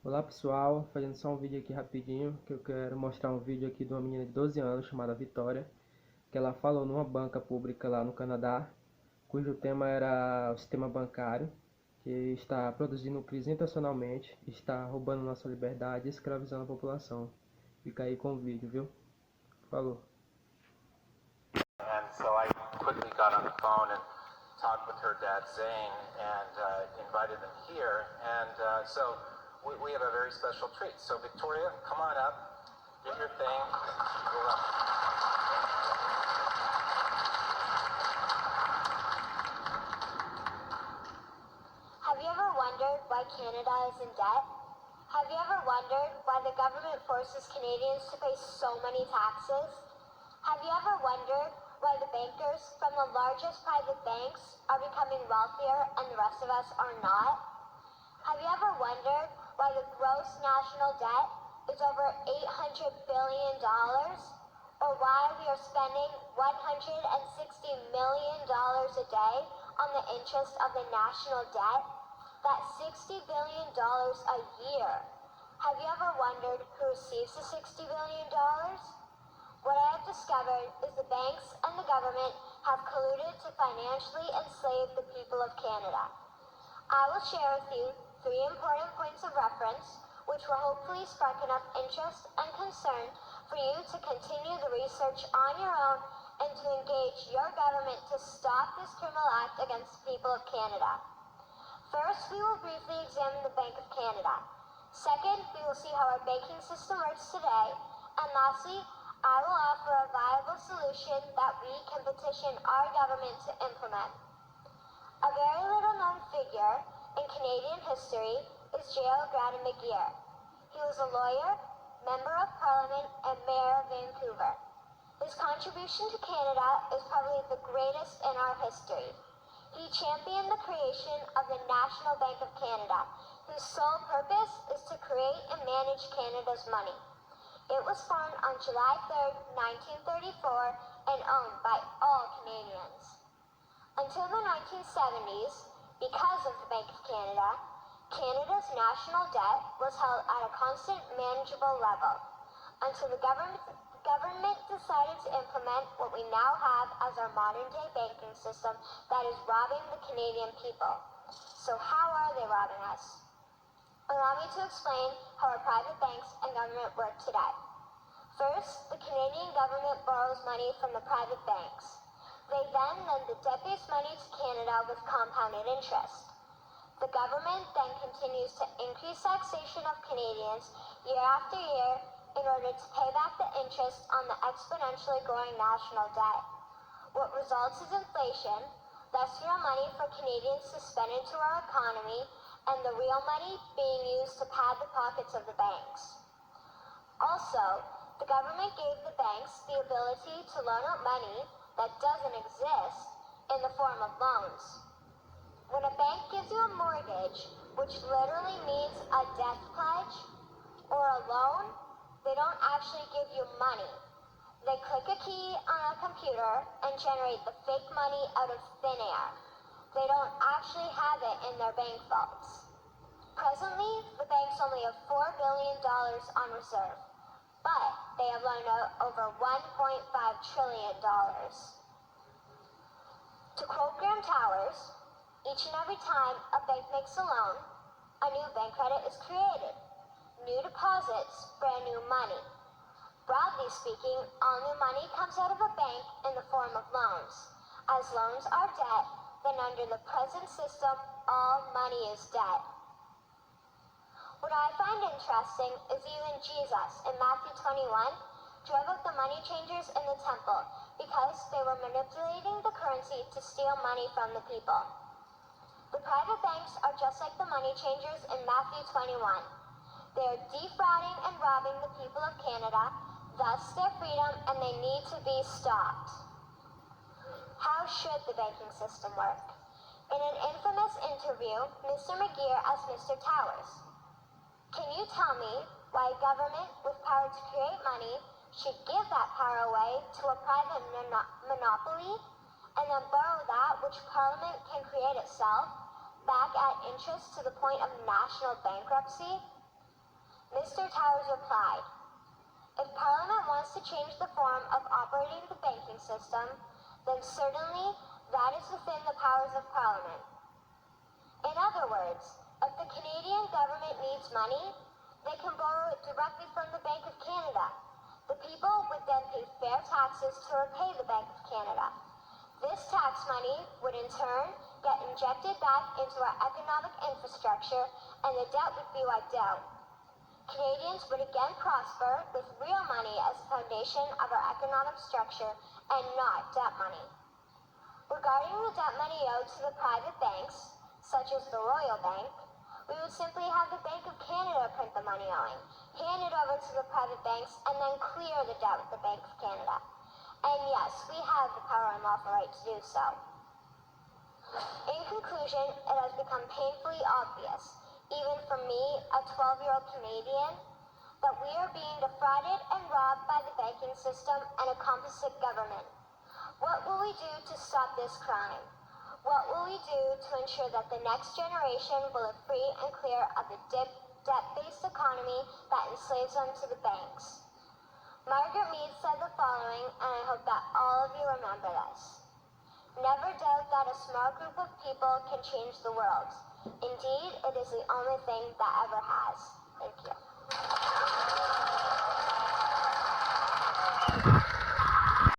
Olá pessoal, fazendo só um vídeo aqui rapidinho, que eu quero mostrar um vídeo aqui de uma menina de 12 anos chamada Vitória, que ela falou numa banca pública lá no Canadá, cujo tema era o sistema bancário, que está produzindo crise intencionalmente, está roubando nossa liberdade e escravizando a população. Fica aí com o vídeo, viu? Falou. And so I quickly got on the phone and talked with her dad, Zane, and invited them here. And so we have a very special treat. So Victoria, come on up, do your thing. Have you ever wondered why Canada is in debt? Have you ever wondered why the government forces Canadians to pay so many taxes? Have you ever wondered why the bankers from the largest private banks are becoming wealthier and the rest of us are not? Have you ever wondered why the gross national debt is over $800 billion? Or why we are spending $160 million a day on the interest of the national debt? That's $60 billion a year. Have you ever wondered who receives the $60 billion? What I have discovered is the banks and the government have colluded to financially enslave the people of Canada. I will share with you 3 important points of reference, which will hopefully spark enough interest and concern for you to continue the research on your own and to engage your government to stop this criminal act against the people of Canada. First, we will briefly examine the Bank of Canada. Second, we will see how our banking system works today. And lastly, I will offer a viable solution that we can petition our government to implement. A very little known figure in Canadian history is J.L. McGeer. He was a lawyer, member of Parliament, and Mayor of Vancouver. His contribution to Canada is probably the greatest in our history. He championed the creation of the National Bank of Canada, whose sole purpose is to create and manage Canada's money. It was formed on July 3, 1934, and owned by all Canadians. Until the 1970s, because of the Bank of Canada, Canada's national debt was held at a constant, manageable level, until the government decided to implement what we now have as our modern-day banking system that is robbing the Canadian people. So how are they robbing us? Allow me to explain how our private banks and government work today. First, the Canadian government borrows money from the private banks. They then lend the debt-based money to Canada with compounded interest. The government then continues to increase taxation of Canadians year after year in order to pay back the interest on the exponentially growing national debt. What results is inflation, thus real money for Canadians to spend into our economy, and the real money being used to pad the pockets of the banks. Also, the government gave the banks the ability to loan out money that doesn't exist in the form of loans. When a bank gives you a mortgage, which literally means a death pledge, or a loan, they don't actually give you money. They click a key on a computer and generate the fake money out of thin air. They don't actually have it in their bank vaults. Presently, the banks only have $4 billion on reserve, but they have loaned out over $1.5 trillion. To quote Graham Towers, each and every time a bank makes a loan, a new bank credit is created. New deposits, brand new money. Broadly speaking, all new money comes out of a bank in the form of loans. As loans are debt, then under the present system, all money is debt. What I find interesting is even Jesus, in Matthew 21, drove out the money changers in the temple because they were manipulating the currency to steal money from the people. The private banks are just like the money changers in Matthew 21. They are defrauding and robbing the people of Canada, thus their freedom, and they need to be stopped. How should the banking system work? In an infamous interview, Mr. McGeer asked Mr. Towers, "Can you tell me why a government with power to create money should give that power away to a private monopoly and then borrow that which Parliament can create itself back at interest to the point of national bankruptcy?" Mr. Towers replied, "If Parliament wants to change the form of operating the banking system, then certainly that is within the powers of Parliament. In other words, if the Canadian government needs money, they can borrow it directly from the Bank of Canada. The people would then pay fair taxes to repay the Bank of Canada. This tax money would in turn get injected back into our economic infrastructure and the debt would be wiped out. Canadians would again prosper with real money as the foundation of our economic structure and not debt money. Regarding the debt money owed to the private banks, such as the Royal Bank, we would simply have the Bank of Canada print the money owing, hand it over to the private banks, and then clear the debt with the Bank of Canada. And yes, we have the power and lawful right to do so. In conclusion, it has become painfully obvious, even for me, a 12-year-old Canadian, that we are being defrauded and robbed by the banking system and a complicit government. What will we do to stop this crime? What will we do to ensure that the next generation will live free and clear of the debt-based economy that enslaves them to the banks?" Margaret Mead said the following, and I hope that all of you remember this. "Never doubt that a small group of people can change the world. Indeed, it is the only thing that ever has." Thank you.